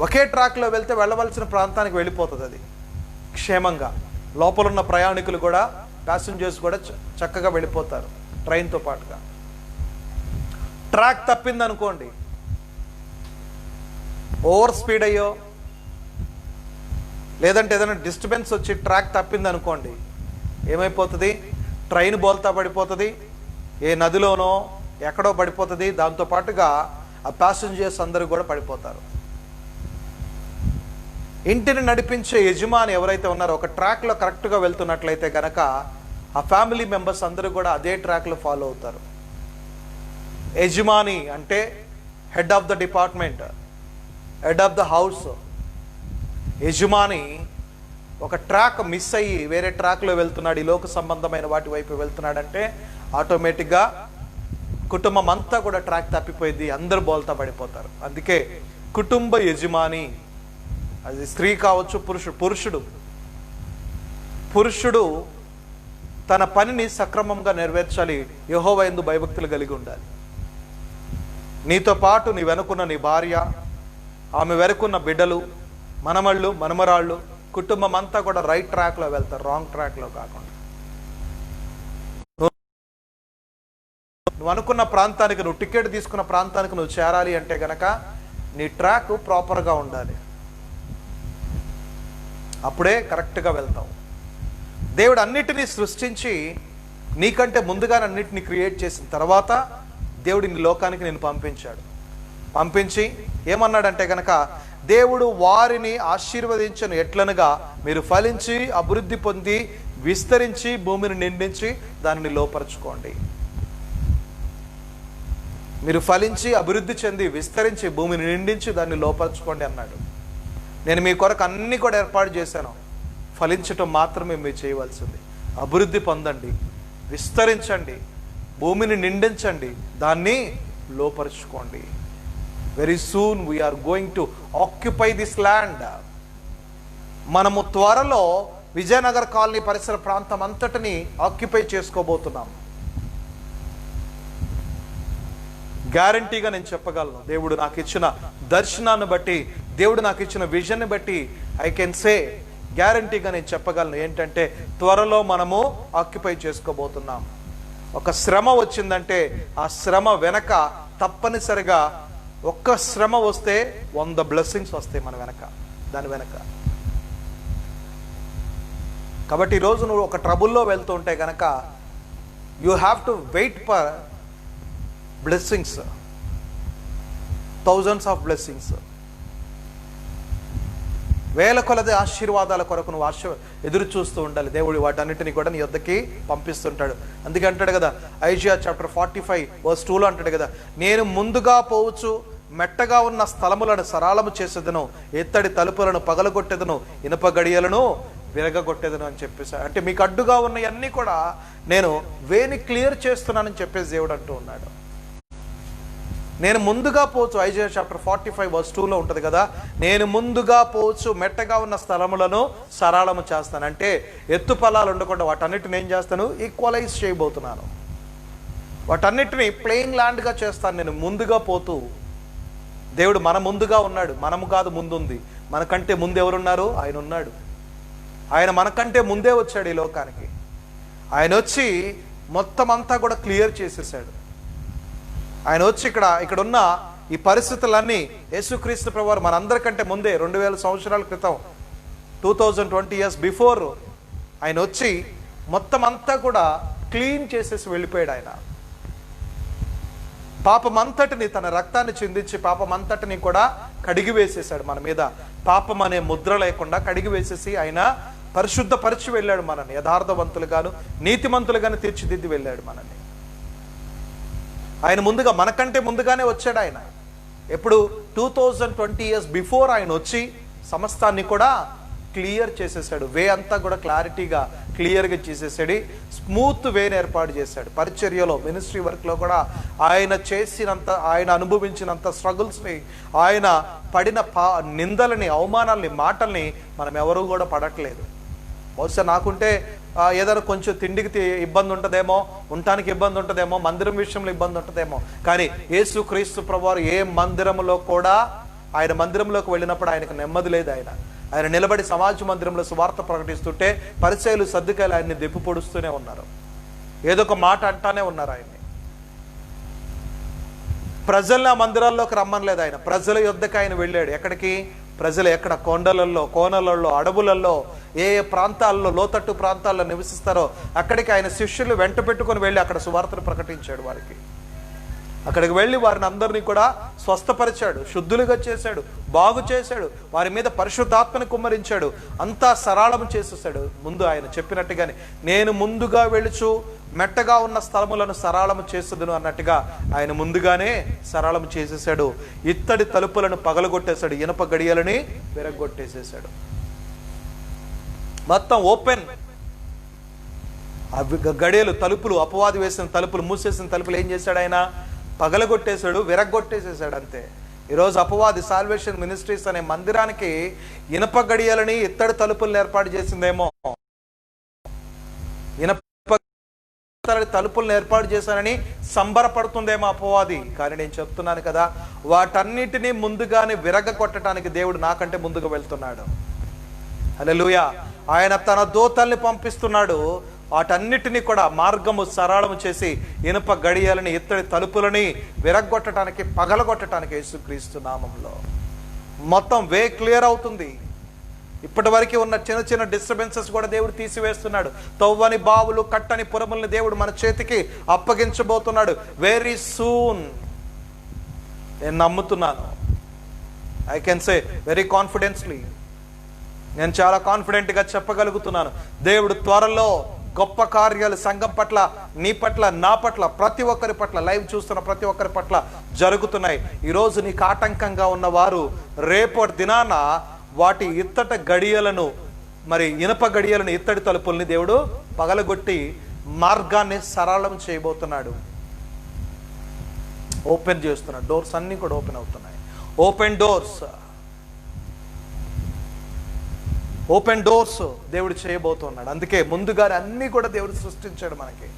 ఒకే ట్రాక్లో వెళ్తే వెళ్ళవలసిన ప్రాంతానికి వెళ్ళిపోతుంది అది క్షేమంగా. లోపల ఉన్న ప్రయాణికులు కూడా, ప్యాసింజర్స్ కూడా చక్కగా వెళ్ళిపోతారు ట్రైన్తో పాటుగా. ట్రాక్ తప్పిందనుకోండి, ఓవర్ స్పీడ్ అయ్యో లేదంటే ఏదైనా డిస్టర్బెన్స్ వచ్చి ట్రాక్ తప్పిందనుకోండి, ఏమైపోతుంది? ట్రైన్ బోల్తా పడిపోతుంది, ఏ నదిలోనో ఎక్కడో పడిపోతుంది. దాంతో పాటుగా ఆ ప్యాసింజర్స్ అందరూ కూడా పడిపోతారు. ఇంటిని నడిపించే యజమాని ఎవరైతే ఉన్నారో, ఒక ట్రాక్లో కరెక్ట్గా వెళ్తున్నట్లయితే కనుక ఆ ఫ్యామిలీ మెంబర్స్ అందరూ కూడా అదే ట్రాక్లో ఫాలో అవుతారు. యజమాని అంటే head of the department, head of the house. యజమాని ఒక ట్రాక్ మిస్ అయ్యి వేరే ట్రాక్లో వెళ్తున్నాడు, ఈ లోక సంబంధమైన వాటి వైపు వెళ్తున్నాడంటే ఆటోమేటిక్గా కుటుంబం అంతా కూడా ట్రాక్ తప్పిపోయింది, అందరూ బోల్తా పడిపోతారు. అందుకే కుటుంబ యజమాని, అది స్త్రీ కావచ్చు, పురుషుడు తన పనిని సక్రమంగా నెరవేర్చాలి. యెహోవా యందు భయభక్తులు కలిగి ఉండాలి. నీతో పాటు నీ వెనుకున్న నీ భార్య, ఆమె వెనుకున్న బిడ్డలు, మనమళ్ళు, మనమరాళ్ళు, కుటుంబం అంతా కూడా రైట్ ట్రాక్లో వెళ్తారు, రాంగ్ ట్రాక్లో కాకుండా. నువ్వు అనుకున్న ప్రాంతానికి, నువ్వు టికెట్ తీసుకున్న ప్రాంతానికి నువ్వు చేరాలి అంటే గనక నీ ట్రాక్ ప్రాపర్గా ఉండాలి. అప్పుడే కరెక్ట్గా వెళ్తావు. దేవుడు అన్నిటినీ సృష్టించి నీకంటే ముందుగానే అన్నిటినీ క్రియేట్ చేసిన తర్వాత దేవుడు నీ లోకానికి నేను పంపించి ఏమన్నాడంటే గనక, దేవుడు వారిని ఆశీర్వదించను ఎట్లనగా మీరు ఫలించి అభివృద్ధి పొంది విస్తరించి భూమిని నిండించి దానిని లోపరుచుకోండి. మీరు ఫలించి అభివృద్ధి చెంది విస్తరించి భూమిని నిండించి దాన్ని లోపరుచుకోండి అన్నాడు. నేను మీ కొరకు అన్ని కూడా ఏర్పాటు చేశాను, ఫలించటం మాత్రమే మీరు చేయవలసింది. అభివృద్ధి పొందండి, విస్తరించండి, భూమిని నిండించండి, దాన్ని లోపరుచుకోండి. Very soon we're going to occupy this land. మనము త్వరలో విజయనగర్ కాలనీ పరిసర ప్రాంతం అంతటిని ఆక్యుపై చేసుకోబోతున్నాం. గ్యారంటీగా నేను చెప్పగలను. దేవుడు నాకు ఇచ్చిన దర్శనాన్ని బట్టి, దేవుడు నాకు ఇచ్చిన విజన్ని బట్టి ఐ కెన్ సే, గ్యారంటీగా నేను చెప్పగలను ఏంటంటే త్వరలో మనము ఆక్యుపై చేసుకోబోతున్నాం. ఒక శ్రమ వచ్చిందంటే ఆ శ్రమ వెనక తప్పనిసరిగా, ఒక్క శ్రమ వస్తే 100 బ్లెస్సింగ్స్ వస్తాయి మన వెనక, దాని వెనక. కాబట్టి ఈరోజు నువ్వు ఒక ట్రబుల్లో వెళ్తూ ఉంటే కనుక you have to wait for blessings, thousands of blessings, వేల కొలది ఆశీర్వాదాల కొరకు నువ్వు ఎదురు చూస్తూ ఉండాలి. దేవుడు వాటన్నిటిని కూడా నీ యొద్దకి పంపిస్తుంటాడు. అందుకే అంటాడు కదా, ఐజియా చాప్టర్ 45:2 అంటాడు కదా, నేను ముందుగా పోవచ్చు, మెట్టగా ఉన్న స్థలములను సరళము చేసేదను, ఎత్తడి తలుపులను పగలగొట్టేదను, ఇనుప గడియలను విరగగొట్టేదను అని చెప్పేసి, అంటే మీకు అడ్డుగా ఉన్నవన్నీ కూడా నేను వేని క్లియర్ చేస్తున్నానని చెప్పేసి దేవుడు అంటూ ఉన్నాడు. నేను ముందుగా పోవచ్చు, ఐజియా చాప్టర్ 45:2 ఉంటుంది కదా, నేను ముందుగా పోవచ్చు, మెట్టగా ఉన్న స్థలములను సరళము చేస్తాను. అంటే ఎత్తు పొలాలు ఉండకుండా వాటన్నిటిని ఏం చేస్తాను, ఈక్వలైజ్ చేయబోతున్నాను. వాటన్నిటిని ప్లెయిన్ ల్యాండ్గా చేస్తాను నేను ముందుగా పోతూ. దేవుడు మన ముందుగా ఉన్నాడు, మనము కాదు ముందుంది. మనకంటే ముందు ఎవరున్నారు? ఆయన ఉన్నాడు. ఆయన మనకంటే ముందే వచ్చాడు ఈ లోకానికి. ఆయన వచ్చి మొత్తం అంతా కూడా క్లియర్ చేసేసాడు. ఆయన వచ్చి ఇక్కడ ఉన్న ఈ పరిస్థితులన్నీ యేసుక్రీస్తు ప్రభువారు మనందరికంటే ముందే 2000 సంవత్సరాల క్రితం, 2020 years బిఫోర్ ఆయన వచ్చి మొత్తం అంతా కూడా క్లీన్ చేసేసి వెళ్ళిపోయాడు. ఆయన పాపమంతటిని తన రక్తాన్ని చిందించి పాపమంతటిని కూడా కడిగి వేసేసాడు మన మీద. పాపం అనే ముద్ర లేకుండా కడిగి వేసేసి ఆయన పరిశుద్ధపరిచి వెళ్ళాడు మనల్ని. యథార్థవంతులుగాను నీతిమంతులుగాను తీర్చిదిద్ది వెళ్ళాడు మనల్ని. ఆయన ముందుగా, మనకంటే ముందుగానే వచ్చాడు. ఆయన ఎప్పుడు 2020 years బిఫోర్ ఆయన వచ్చి సమస్తాన్ని కూడా క్లియర్ చేసేసాడు. వే అంతా కూడా క్లియర్గా చేసేసాడు. స్మూత్ వేని ఏర్పాటు చేశాడు. పరిచర్యలో, మినిస్ట్రీ వర్క్లో కూడా ఆయన అనుభవించినంత స్ట్రగుల్స్ని, ఆయన పడిన నిందలని, అవమానాలని, మాటల్ని మనం ఎవరూ కూడా పడట్లేదు. బహుశా నాకుంటే ఏదైనా కొంచెం తిండికి ఇబ్బంది ఉంటుందేమో, ఉండటానికి ఇబ్బంది ఉంటుందేమో, మందిరం విషయంలో ఇబ్బంది ఉంటుందేమో, కానీ యేసుక్రీస్తు ప్రభువారు ఏ మందిరంలో కూడా, ఆయన మందిరంలోకి వెళ్ళినప్పుడు ఆయనకు నెమ్మది లేదు. ఆయన నిలబడి సమాజ మందిరంలో సువార్త ప్రకటిస్తుంటే పరిచయులు, సద్దుకాయలు ఆయన్ని దెప్పు పొడుస్తూనే ఉన్నారు. ఏదో ఒక మాట అంటానే ఉన్నారు ఆయన్ని. ప్రజల్ని ఆ మందిరాల్లోకి రమ్మనలేదు ఆయన. ప్రజల యొద్దకు ఆయన వెళ్ళాడు. ఎక్కడికి? ప్రజలు ఎక్కడ కోనలలో, అడవులలో, ఏ ప్రాంతాల్లో, లోతట్టు ప్రాంతాల్లో నివసిస్తారో అక్కడికి ఆయన శిష్యులు వెంట పెట్టుకొని వెళ్ళి అక్కడ సువార్తను ప్రకటించాడు వారికి. అక్కడికి వెళ్ళి వారిని అందరినీ కూడా స్వస్థపరిచాడు, శుద్ధులుగా చేశాడు, బాగు చేశాడు, వారి మీద పరిశుద్ధాత్మని కుమ్మరించాడు, అంతా సరళము చేసేసాడు. ముందు ఆయన చెప్పినట్టుగానే, నేను ముందుగా వెళుచు మెట్టగా ఉన్న స్థలములను సరళము చేసేదను అన్నట్టుగా ఆయన ముందుగానే సరళము చేసేసాడు. ఇత్తడి తలుపులను పగలగొట్టేశాడు, ఇనప గడియలని విరగొట్టేసేసాడు. మొత్తం ఓపెన్. గడియలు, తలుపులు, అపవాది వేసిన తలుపులు, మూసేసిన తలుపులు ఏం చేశాడు ఆయన? పగలగొట్టేశాడు, విరగ్గొట్టేసేసాడు అంతే. ఈరోజు అపవాది సాల్వేషన్ మినిస్ట్రీస్ అనే మందిరానికి ఇనప గడియలని, ఇత్తడి తలుపులను ఏర్పాటు చేసిందేమో. ఇనప తలుపులను ఏర్పాటు చేశానని సంబరపడుతుందేమో అపవాది. కానీ నేను చెప్తున్నాను కదా, వాటన్నిటినీ ముందుగానే విరగ కొట్టడానికి దేవుడు నాకంటే ముందుగా వెళ్తున్నాడు. హల్లెలూయా. ఆయన తన దూతల్ని పంపిస్తున్నాడు. వాటన్నిటినీ కూడా మార్గము సరళము చేసి ఇనుప గడియలని, ఇత్తడి తలుపులని విరగొట్టడానికి, పగలగొట్టడానికి యేసుక్రీస్తు నామంలో మొత్తం వే క్లియర్ అవుతుంది. ఇప్పటి వరకు ఉన్న చిన్న చిన్న డిస్టర్బెన్సెస్ కూడా దేవుడు తీసివేస్తున్నాడు. తవ్వని బావులు, కట్టని పురముల్ని దేవుడు మన చేతికి అప్పగించబోతున్నాడు వెరీ సూన్. నేను నమ్ముతున్నాను. ఐ కెన్ సే వెరీ కాన్ఫిడెన్స్లీ, నేను చాలా కాన్ఫిడెంట్గా చెప్పగలుగుతున్నాను. దేవుడు త్వరలో గొప్ప కార్యాలు సంఘం పట్ల, నీ పట్ల, నా పట్ల, ప్రతి ఒక్కరి పట్ల, లైవ్ చూస్తున్న ప్రతి ఒక్కరి పట్ల జరుగుతున్నాయి. ఈరోజు నీకు ఆటంకంగా ఉన్నవారు రేపటి దినాన వాటి ఇత్తట గడియలను, మరి ఇనప గడియలను, ఇత్తడి తలుపుల్ని దేవుడు పగలగొట్టి మార్గాన్ని సరళం చేయబోతున్నాడు. ఓపెన్ చేస్తున్నాడు. డోర్స్ అన్ని కూడా ఓపెన్ అవుతున్నాయి. ఓపెన్ డోర్స్, ఓపెన్ డోర్స్ దేవుడు చేయబోతున్నాడు. అందుకే ముందుగానే అన్ని కూడా దేవుడు సృష్టించాడు. మనకి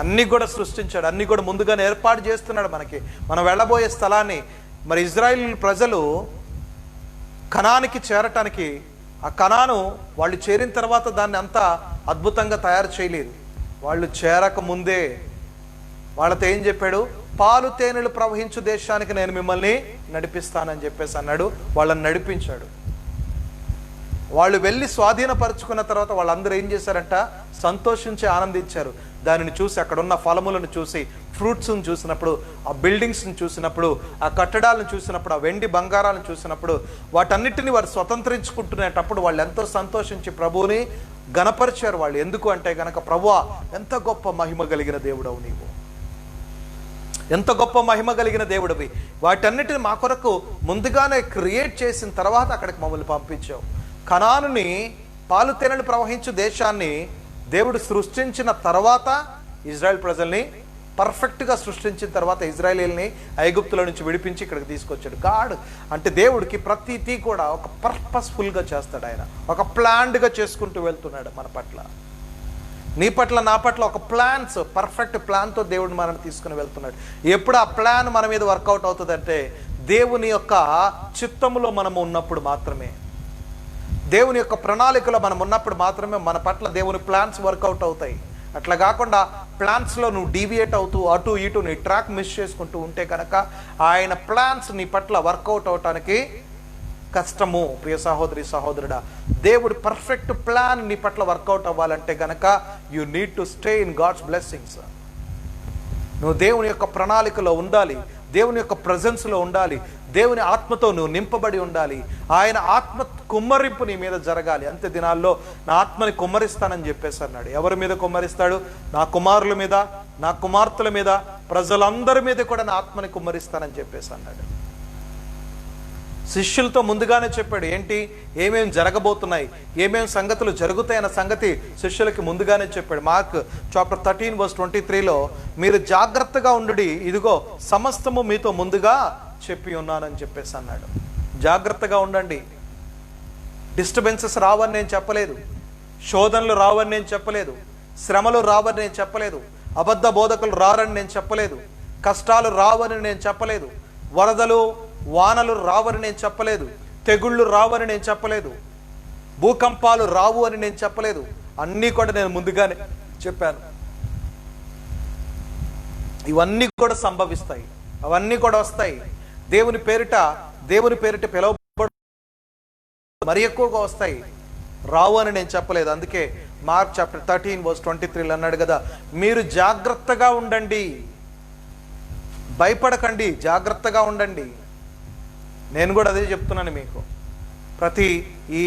అన్ని కూడా సృష్టించాడు, అన్ని కూడా ముందుగానే ఏర్పాటు చేస్తున్నాడు మనకి. మనం వెళ్ళబోయే స్థలాన్ని, మరి ఇజ్రాయిల్ ప్రజలు కనానికి చేరటానికి, ఆ కనాను వాళ్ళు చేరిన తర్వాత దాన్ని అంతా అద్భుతంగా తయారు చేయలేదు. వాళ్ళు చేరక ముందే వాళ్ళతో ఏం చెప్పాడు? పాలు తేనెలు ప్రవహించు దేశానికి నేను మిమ్మల్ని నడిపిస్తానని చెప్పేసి అన్నాడు. వాళ్ళని నడిపించాడు. వాళ్ళు వెళ్ళి స్వాధీనపరుచుకున్న తర్వాత వాళ్ళందరూ ఏం చేశారంట? సంతోషించి ఆనందించారు. దానిని చూసి, అక్కడ ఉన్న ఫలములను చూసి, ఫ్రూట్స్ని చూసినప్పుడు, ఆ బిల్డింగ్స్ని చూసినప్పుడు, ఆ కట్టడాలను చూసినప్పుడు, ఆ వెండి బంగారాలను చూసినప్పుడు, వాటన్నిటిని వారు స్వతంత్రించుకుంటునేటప్పుడు వాళ్ళు ఎంతో సంతోషించి ప్రభువుని గణపరిచారు. వాళ్ళు ఎందుకు అంటే గనక, ప్రభువా ఎంత గొప్ప మహిమ కలిగిన దేవుడవు నీవు, ఎంత గొప్ప మహిమ కలిగిన దేవుడివి. వాటన్నిటిని మా కొరకు ముందుగానే క్రియేట్ చేసిన తర్వాత అక్కడికి మమ్మల్ని పంపించావు. కనానుని, పాలు తేనెలు ప్రవహించు దేశాన్ని దేవుడు సృష్టించిన తర్వాత, ఇజ్రాయెల్ ప్రజల్ని పర్ఫెక్ట్గా సృష్టించిన తర్వాత ఇజ్రాయేలీల్ని ఐగుప్తుల నుంచి విడిపించి ఇక్కడికి తీసుకొచ్చాడు. గాడ్ అంటే దేవుడికి ప్రతిదీ కూడా ఒక పర్పస్ఫుల్గా చేస్తాడు. ఆయన ఒక ప్లాన్డ్గా చేసుకుంటూ వెళ్తున్నాడు మన పట్ల, నీ పట్ల, నా పట్ల ఒక ప్లాన్స్, పర్ఫెక్ట్ ప్లాన్తో దేవుడు మనల్ని తీసుకుని వెళ్తున్నాడు. ఎప్పుడు ఆ ప్లాన్ మన మీద వర్కౌట్ అవుతుందంటే దేవుని యొక్క చిత్తములో మనము ఉన్నప్పుడు మాత్రమే, దేవుని యొక్క ప్రణాళికలో మనం ఉన్నప్పుడు మాత్రమే మన పట్ల దేవుని ప్లాన్స్ వర్కౌట్ అవుతాయి. అట్లా కాకుండా ప్లాన్స్లో నువ్వు డీవియేట్ అవుతూ అటు ఇటు నీ ట్రాక్ మిస్ చేసుకుంటూ ఉంటే కనుక ఆయన ప్లాన్స్ నీ పట్ల వర్కౌట్ అవటానికి కష్టము. ప్రియ సహోదరి, సహోదరుడా, దేవుడి పర్ఫెక్ట్ ప్లాన్ నీ పట్ల వర్కౌట్ అవ్వాలంటే గనక you need to stay in God's blessings. నువ్వు దేవుని యొక్క ప్రణాళికలో ఉండాలి, దేవుని యొక్క ప్రజెన్స్లో ఉండాలి, దేవుని ఆత్మతో నువ్వు నింపబడి ఉండాలి. ఆయన ఆత్మ కుమ్మరింపు నీ మీద జరగాలి. అంత్య దినాల్లో నా ఆత్మని కుమ్మరిస్తానని చెప్పేసి అన్నాడు. ఎవరి మీద కుమ్మరిస్తాడు? నా కుమారుల మీద, నా కుమార్తెల మీద, ప్రజలందరి మీద కూడా నా ఆత్మని కుమ్మరిస్తానని చెప్పేసి అన్నాడు. శిష్యులతో ముందుగానే చెప్పాడు. ఏంటి, ఏమేమి జరగబోతున్నాయి, ఏమేమి సంగతులు జరుగుతాయన్న సంగతి శిష్యులకి ముందుగానే చెప్పాడు. మార్క్ చాప్టర్ 13:23లో మీరు జాగ్రత్తగా ఉండుడి, ఇదిగో సమస్తము మీతో ముందుగా చెప్పి ఉన్నానని చెప్పేసి అన్నాడు. జాగ్రత్తగా ఉండండి. డిస్టర్బెన్సెస్ రావని నేను చెప్పలేదు, శోధనలు రావని నేను చెప్పలేదు, శ్రమలు రావని నేను చెప్పలేదు, అబద్ధ బోధకులు రారని నేను చెప్పలేదు, కష్టాలు రావని నేను చెప్పలేదు, వరదలు వానలు రావని నేను చెప్పలేదు, తెగుళ్ళు రావని నేను చెప్పలేదు, భూకంపాలు రావు అని నేను చెప్పలేదు. అన్నీ కూడా నేను ముందుగానే చెప్పాను. ఇవన్నీ కూడా సంభవిస్తాయి, అవన్నీ కూడా వస్తాయి. దేవుని పేరిట పిలవబడు మరి ఎక్కువగా వస్తాయి, రావు అని నేను చెప్పలేదు. అందుకే మార్క్ చాప్టర్ 13:23 అన్నాడు కదా, మీరు జాగ్రత్తగా ఉండండి, భయపడకండి, జాగ్రత్తగా ఉండండి. నేను కూడా అదే చెప్తున్నాను మీకు. ప్రతి ఈ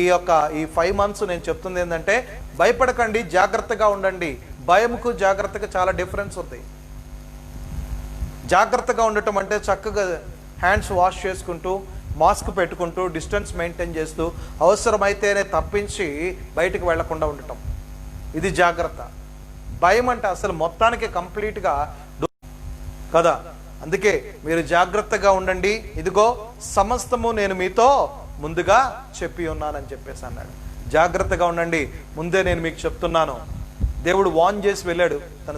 5 months నేను చెప్తుంది ఏంటంటే, భయపడకండి, జాగ్రత్తగా ఉండండి. భయంకు జాగ్రత్తగా చాలా డిఫరెన్స్ ఉంది. జాగ్రత్తగా ఉండటం అంటే చక్కగా హ్యాండ్స్ వాష్ చేసుకుంటూ, మాస్క్ పెట్టుకుంటూ డిస్టెన్స్ మెయింటైన్ చేస్తూ అవసరమైతేనే తప్పించి బయటికి వెళ్లకుండా ఉండటం. ఇది జాగ్రత్త. భయం అంటే అసలు మొత్తానికి కంప్లీట్గా కదా. అందుకే మీరు జాగ్రత్తగా ఉండండి, ఇదిగో సమస్తము నేను మీతో ముందుగా చెప్పి ఉన్నానని చెప్పేసి అన్నాడు. జాగ్రత్తగా ఉండండి, ముందే నేను మీకు చెప్తున్నాను. దేవుడు వార్న్ చేసి వెళ్ళాడు తన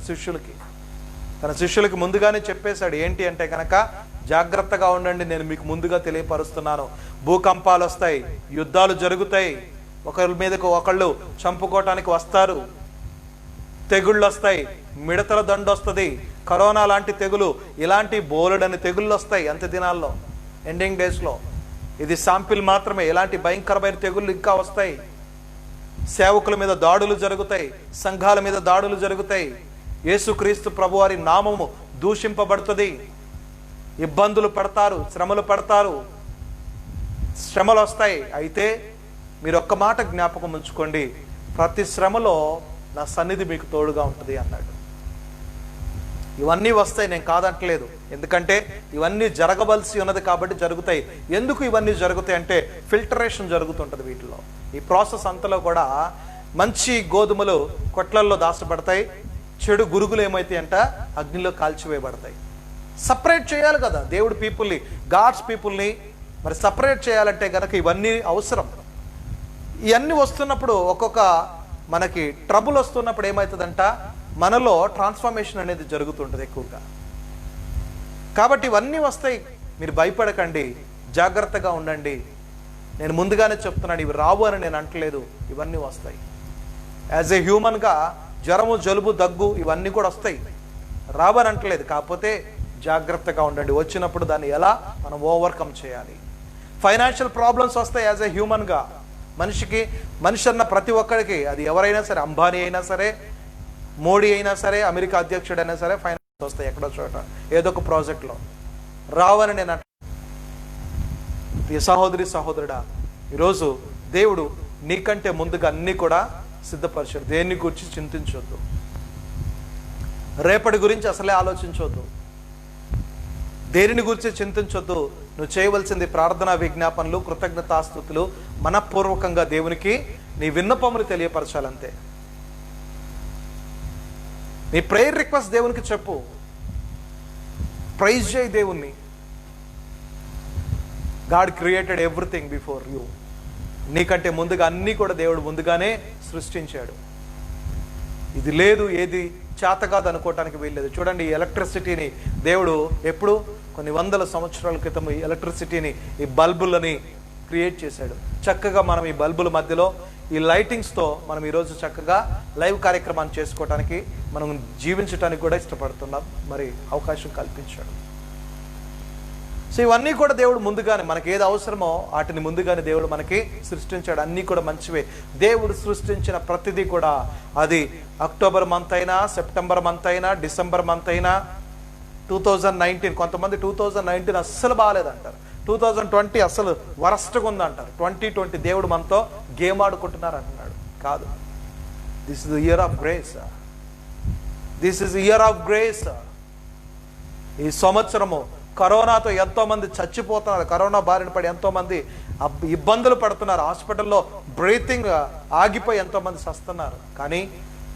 శిష్యులకి ముందుగానే చెప్పేశాడు. ఏంటి అంటే కనుక జాగ్రత్తగా ఉండండి, నేను మీకు ముందుగా తెలియపరుస్తున్నాను. భూకంపాలు వస్తాయి, యుద్ధాలు జరుగుతాయి, ఒకరి మీదకు ఒకళ్ళు చంపుకోవటానికి వస్తారు, తెగుళ్ళు వస్తాయి, మిడతల దండు వస్తుంది, కరోనా లాంటి తెగులు, ఇలాంటి బోలెడని తెగుళ్ళు వస్తాయి అంత్య దినాల్లో, ఎండింగ్ డేస్లో. ఇది శాంపిల్ మాత్రమే, ఇలాంటి భయంకరమైన తెగుళ్ళు ఇంకా వస్తాయి. సేవకుల మీద దాడులు జరుగుతాయి, సంఘాల మీద దాడులు జరుగుతాయి, యేసుక్రీస్తు ప్రభువారి నామము దూషింపబడుతుంది, ఇబ్బందులు పడతారు, శ్రమలు పడతారు, శ్రమలు వస్తాయి. అయితే మీరు ఒక్క మాట జ్ఞాపకం ఉంచుకోండి, ప్రతి శ్రమలో నా సన్నిధి మీకు తోడుగా ఉంటుంది అన్నాడు. ఇవన్నీ వస్తాయి, నేను కాదంటలేదు, ఎందుకంటే ఇవన్నీ జరగవలసి ఉన్నది కాబట్టి జరుగుతాయి. ఎందుకు ఇవన్నీ జరుగుతాయి అంటే ఫిల్టరేషన్ జరుగుతుంటుంది వీటిలో. ఈ ప్రాసెస్ అంతలో కూడా మంచి గోధుమలు కొట్లల్లో దాచబడతాయి, చెడు గురుగులు ఏమైతాయి అంట అగ్నిలో కాల్చివేయబడతాయి. సపరేట్ చేయాలి కదా దేవుడు పీపుల్ని, గాడ్స్ పీపుల్ని. మరి సపరేట్ చేయాలంటే కనుక ఇవన్నీ అవసరం. ఇవన్నీ వస్తున్నప్పుడు ఒక్కొక్క మనకి ట్రబుల్ వస్తున్నప్పుడు ఏమవుతుందంట, మనలో ట్రాన్స్ఫర్మేషన్ అనేది జరుగుతుంటుంది ఎక్కువగా. కాబట్టి ఇవన్నీ వస్తాయి, మీరు భయపడకండి, జాగ్రత్తగా ఉండండి. నేను ముందుగానే చెప్తున్నాను, ఇవి రావు అని నేను అంటలేదు, ఇవన్నీ వస్తాయి. యాజ్ ఏ హ్యూమన్గా జ్వరము, జలుబు, దగ్గు ఇవన్నీ కూడా వస్తాయి, రావని అంటలేదు. కాకపోతే జాగ్రత్తగా ఉండండి, వచ్చినప్పుడు దాన్ని ఎలా మనం ఓవర్కమ్ చేయాలి. ఫైనాన్షియల్ ప్రాబ్లమ్స్ వస్తాయి యాజ్ ఏ హ్యూమన్గా. మనిషి అన్న ప్రతి ఒక్కరికి, అది ఎవరైనా సరే, అంబానీ అయినా సరే, మోడీ అయినా సరే, అమెరికా అధ్యక్షుడైనా సరే, ఫైనాన్స్ వస్తాయి ఎక్కడో చోట, ఏదో ఒక ప్రాజెక్ట్లో. రావని నేను సహోదరి సహోదరుడా, ఈరోజు దేవుడు నీకంటే ముందుగా అన్నీ కూడా సిద్ధపరిచాడు. దేన్ని గురించి చింతించొద్దు, రేపటి గురించి అసలే ఆలోచించొద్దు, దేనిని గురించి చింతించొద్దు. నువ్వు చేయవలసింది ప్రార్థనా విజ్ఞాపనలు, కృతజ్ఞతాస్తుతులు, మనఃపూర్వకంగా దేవునికి నీ విన్నపములు తెలియపరచాలంతే. నీ ప్రేయర్ రిక్వెస్ట్ దేవునికి చెప్పు, ప్రైజ్ చేయి దేవుణ్ణి. God created everything before you. నీకంటే ముందుగా అన్నీ కూడా దేవుడు ముందుగానే సృష్టించాడు. ఇది లేదు, ఏది చేత కాదు అనుకోవటానికి వీల్లేదు. చూడండి, ఈ ఎలక్ట్రిసిటీని దేవుడు ఎప్పుడు కొన్ని వందల సంవత్సరాల క్రితం ఈ ఎలక్ట్రిసిటీని, ఈ బల్బులని క్రియేట్ చేశాడు. చక్కగా మనం ఈ బల్బుల మధ్యలో ఈ లైటింగ్స్తో మనం ఈరోజు చక్కగా లైవ్ కార్యక్రమాన్ని చేసుకోవటానికి, మనం జీవించడానికి కూడా ఇష్టపడుతున్నాం. మరి అవకాశం కల్పించాడు. సో ఇవన్నీ కూడా దేవుడు ముందుగానే, మనకి ఏది అవసరమో వాటిని ముందుగానే దేవుడు మనకి సృష్టించాడు. అన్నీ కూడా మంచివే. దేవుడు సృష్టించిన ప్రతిదీ కూడా, అది అక్టోబర్ మంత్ అయినా, సెప్టెంబర్ మంత్ అయినా, డిసెంబర్ మంత్ అయినా, 2019, కొంతమంది 2019 అస్సలు బాగాలేదంటారు, 2020 అస్సలు వరస్ట్గా ఉందంటారు, 2020 దేవుడు మనతో గేమ్ ఆడుకుంటున్నారు అంటున్నాడు. కాదు, this is the year of grace. This is year of grace. ఈ సంవత్సరము కరోనాతో ఎంతో మంది చచ్చిపోతున్నారు, కరోనా బారిన పడి ఎంతో మంది ఇబ్బందులు పడుతున్నారు, హాస్పిటల్లో బ్రీతింగ్ ఆగిపోయి ఎంతో మంది చస్తున్నారు. కానీ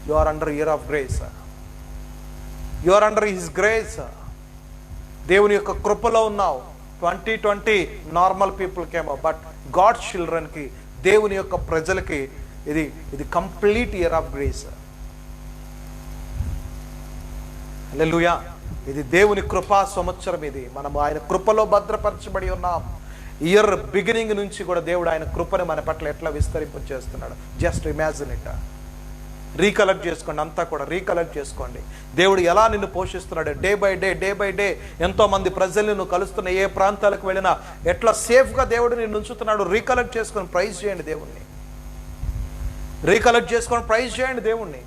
you are under year of grace. You are under his grace. దేవుని యొక్క కృపలో ఉన్నావు. 2020 నార్మల్ పీపుల్కేమో, బట్ గాడ్ చిల్డ్రన్కి, దేవుని యొక్క ప్రజలకి ఇది complete year of grace. Hallelujah. ఇది దేవుని కృపా సంవత్సరం. ఇది మనం ఆయన కృపలో భద్రపరచబడి ఉన్నాం. ఇయర్ బిగినింగ్ నుంచి కూడా దేవుడు ఆయన కృపని మన పట్ల ఎట్లా విస్తరింప చేస్తున్నాడు. Just imagine it. రీకలెక్ట్ చేసుకోండి, అంతా కూడా రీకలెక్ట్ చేసుకోండి. దేవుడు ఎలా నిన్ను పోషిస్తున్నాడు. డే బై డే ఎంతో మంది ప్రజల్ని నువ్వు కలుస్తున్న, ఏ ప్రాంతాలకు వెళ్ళినా ఎట్లా సేఫ్గా దేవుడు నిన్ను ఉంచుతున్నాడు. రీకలెక్ట్ చేసుకొని ప్రైజ్ చేయండి దేవుణ్ణి. రీకలెక్ట్ చేసుకొని ప్రైజ్ చేయండి దేవుణ్ణి.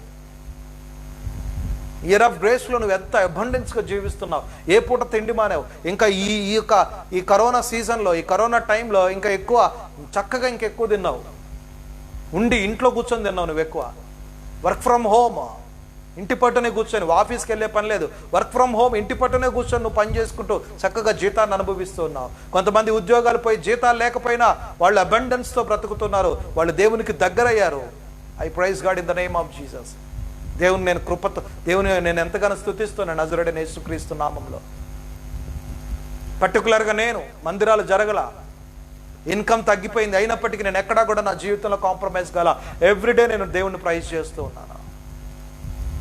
ఇయర్ ఆఫ్ గ్రేస్లో నువ్వు ఎంత అబండెన్స్గా జీవిస్తున్నావు. ఏ పూట తిండి మానేవు. ఇంకా ఈ కరోనా సీజన్లో, ఈ కరోనా టైంలో ఇంకా ఎక్కువ చక్కగా ఇంకెక్కువ తిన్నావు. ఉండి ఇంట్లో కూర్చొని తిన్నావు నువ్వు ఎక్కువ. వర్క్ ఫ్రమ్ హోమ్, ఇంటి పట్టునే కూర్చొని ఆఫీస్కి వెళ్ళే పని లేదు, వర్క్ ఫ్రమ్ హోమ్, ఇంటి పట్టునే కూర్చొని నువ్వు పని చేసుకుంటూ చక్కగా జీతాన్ని అనుభవిస్తూ ఉన్నావు. కొంతమంది ఉద్యోగాలు పోయి జీతాలు లేకపోయినా వాళ్ళు అబండెన్స్తో బ్రతుకుతున్నారు, వాళ్ళు దేవునికి దగ్గరయ్యారు. I praise God in the name of Jesus. దేవుని నేను కృపతో, దేవుని నేను ఎంతగానో స్తుతిస్తున్నాను నజరేయుడైన యేసుక్రీస్తు నామంలో. పర్టికులర్గా నేను మందిరాలు జరగల, ఇన్కమ్ తగ్గిపోయింది, అయినప్పటికీ నేను ఎక్కడా కూడా నా జీవితంలో కాంప్రమైజ్ కాల. ఎవ్రీడే నేను దేవుని ప్రైజ్ చేస్తూ ఉన్నాను,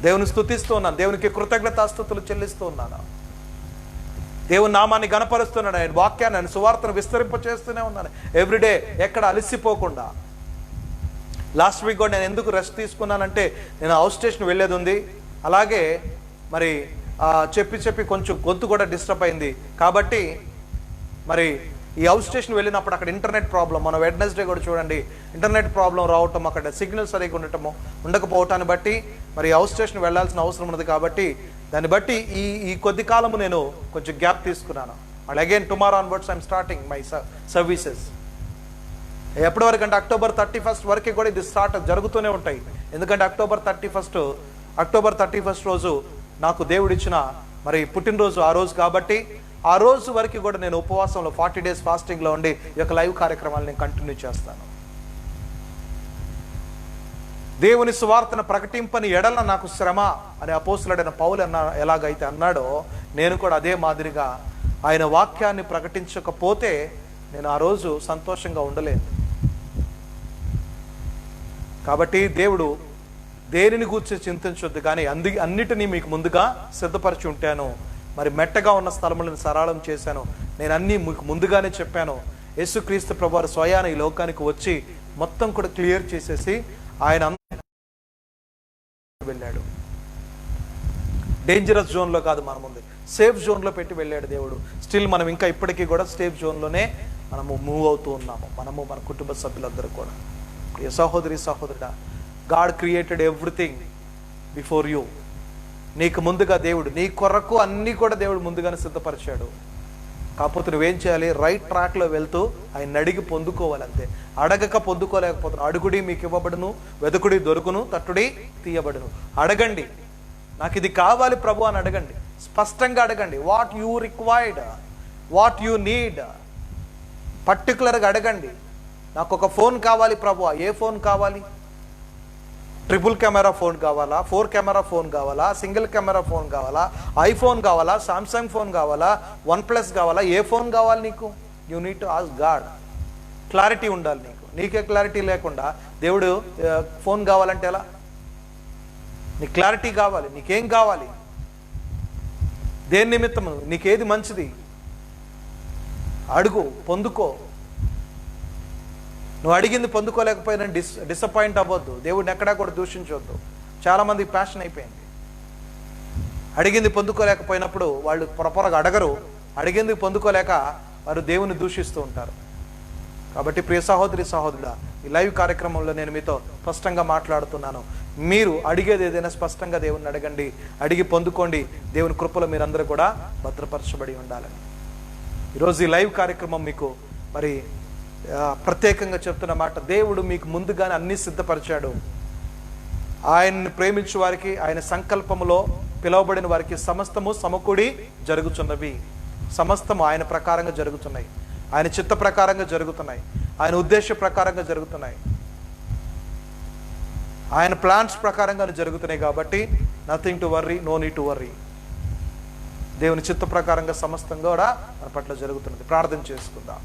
దేవుని స్తుతిస్తూ ఉన్నాను, దేవునికి కృతజ్ఞతాస్తుతులు చెల్లిస్తూ ఉన్నాను, దేవుని నామాన్ని గణపరుస్తున్నాను, ఆయన వాక్యాన్ని, ఆయన సువార్తను విస్తరింప చేస్తూనే ఉన్నాను ఎవ్రీడే, ఎక్కడ అలసిపోకుండా. లాస్ట్ వీక్ కూడా నేను ఎందుకు రెస్ట్ తీసుకున్నానంటే నేను హౌస్ స్టేషన్ వెళ్ళేది ఉంది, అలాగే మరి చెప్పి కొంచెం గొంతు కూడా డిస్టర్బ్ అయింది. కాబట్టి మరి ఈ హౌస్ స్టేషన్ వెళ్ళినప్పుడు అక్కడ ఇంటర్నెట్ ప్రాబ్లం, మన వెడ్నెస్డే కూడా చూడండి ఇంటర్నెట్ ప్రాబ్లం రావటం, అక్కడ సిగ్నల్ సరిగ్గా ఉండకపోవటాన్ని బట్టి మరి హౌస్ స్టేషన్ వెళ్ళాల్సిన అవసరం ఉన్నది. కాబట్టి దాన్ని బట్టి ఈ కొద్ది కాలము నేను కొంచెం గ్యాప్ తీసుకున్నాను. And again tomorrow onwards I'm starting my services. ఎప్పటి వరకు అంటే అక్టోబర్ 31 వరకు కూడా ఇది జరుగుతూనే ఉంటాయి. ఎందుకంటే అక్టోబర్ 31 రోజు నాకు దేవుడిచ్చిన మరి పుట్టినరోజు ఆ రోజు. కాబట్టి ఆ రోజు వరకు కూడా నేను ఉపవాసంలో 40 days ఫాస్టింగ్లో ఉండి ఈ యొక్క లైవ్ కార్యక్రమాలు నేను కంటిన్యూ చేస్తాను. దేవుని సువార్తను ప్రకటింపని ఎడల నాకు శ్రమ అని అపోస్తులుడైన పౌలు ఎలాగైతే అన్నాడో, నేను కూడా అదే మాదిరిగా ఆయన వాక్యాన్ని ప్రకటించకపోతే నేను ఆ రోజు సంతోషంగా ఉండలేను. కాబట్టి దేవుడు దేనిని గూర్చి చింతించొద్దు, కానీ అన్నిటినీ మీకు ముందుగా సిద్ధపరిచి ఉంటాను. మరి మెట్టగా ఉన్న స్థలములను సరళం చేశాను, నేను అన్నీ మీకు ముందుగానే చెప్పాను. యేసుక్రీస్తు ప్రభువారు స్వయాన ఈ లోకానికి వచ్చి మొత్తం కూడా క్లియర్ చేసేసి ఆయన వెళ్ళాడు. డేంజరస్ జోన్లో కాదు, మన ముందు సేఫ్ జోన్లో పెట్టి వెళ్ళాడు దేవుడు. స్టిల్ మనం ఇంకా ఇప్పటికీ కూడా సేఫ్ జోన్లోనే మనము మూవ్ అవుతూ ఉన్నాము, మనము మన కుటుంబ సభ్యులందరూ కూడా. ప్రియ సహోదరి సహోదరుడా, God created everything before you. నీకు ముందుగా దేవుడు, నీ కొరకు అన్నీ కూడా దేవుడు ముందుగానే సిద్ధపరిచాడు. కాకపోతే నువ్వేం చేయాలి? రైట్ ట్రాక్లో వెళ్తూ ఆయన అడిగి పొందుకోవాలంతే. అడగక పొందుకోలేకపోతున్నావు. అడుగుడి మీకు ఇవ్వబడును, వెతుకుడి దొరుకును, తట్టుడి తీయబడును. అడగండి, నాకు ఇది కావాలి ప్రభు అని అడగండి, స్పష్టంగా అడగండి. What you required, what you need, పర్టికులర్గా అడగండి. నాకు ఒక ఫోన్ కావాలి ప్రభు, ఏ ఫోన్ కావాలి? ట్రిపుల్ కెమెరా ఫోన్ కావాలా, 4 కెమెరా ఫోన్ కావాలా, సింగిల్ కెమెరా ఫోన్ కావాలా, ఐఫోన్ కావాలా, సామ్సంగ్ ఫోన్ కావాలా, OnePlus కావాలా, ఏ ఫోన్ కావాలి నీకు? You need to ask God. Clarity ఉండాలి నీకు. నీకే క్లారిటీ లేకుండా దేవుడు ఫోన్ కావాలంటే ఎలా? నీకు క్లారిటీ కావాలి. నీకేం కావాలి, దేని నిమిత్తము, నీకేది మంచిది, అడుగు, పొందుకో. నువ్వు అడిగింది పొందుకోలేకపోయినా డిసప్పాయింట్ అవ్వద్దు, దేవుడిని ఎక్కడా కూడా దూషించవద్దు. చాలామంది ప్యాషన్ అయిపోయింది, అడిగింది పొందుకోలేకపోయినప్పుడు వాళ్ళు పొరపొరగా అడగరు, అడిగింది పొందుకోలేక వారు దేవుని దూషిస్తూ ఉంటారు. కాబట్టి ప్రియ సహోదరి సహోదరుడా, ఈ లైవ్ కార్యక్రమంలో నేను మీతో స్పష్టంగా మాట్లాడుతున్నాను. మీరు అడిగేది ఏదైనా స్పష్టంగా దేవుని అడగండి, అడిగి పొందుకోండి. దేవుని కృపలో మీరందరూ కూడా భద్రపరచబడి ఉండాలని ఈరోజు ఈ లైవ్ కార్యక్రమం మీకు మరి ప్రత్యేకంగా చెప్తున్న మాట, దేవుడు మీకు ముందుగానే అన్నీ సిద్ధపరిచాడు. ఆయన్ని ప్రేమించు వారికి, ఆయన సంకల్పములో పిలువబడిన వారికి సమస్తము సమకూడి జరుగుతున్నవి. సమస్తము ఆయన ప్రకారంగా జరుగుతున్నాయి, ఆయన చిత్త ప్రకారంగా జరుగుతున్నాయి, ఆయన ఉద్దేశ ప్రకారంగా జరుగుతున్నాయి, ఆయన ప్లాన్స్ ప్రకారంగా జరుగుతున్నాయి. కాబట్టి nothing to worry, no need to worry. దేవుని చిత్త ప్రకారంగా సమస్తం కూడా మన పట్ల జరుగుతున్నది. ప్రార్థన చేసుకుందాం.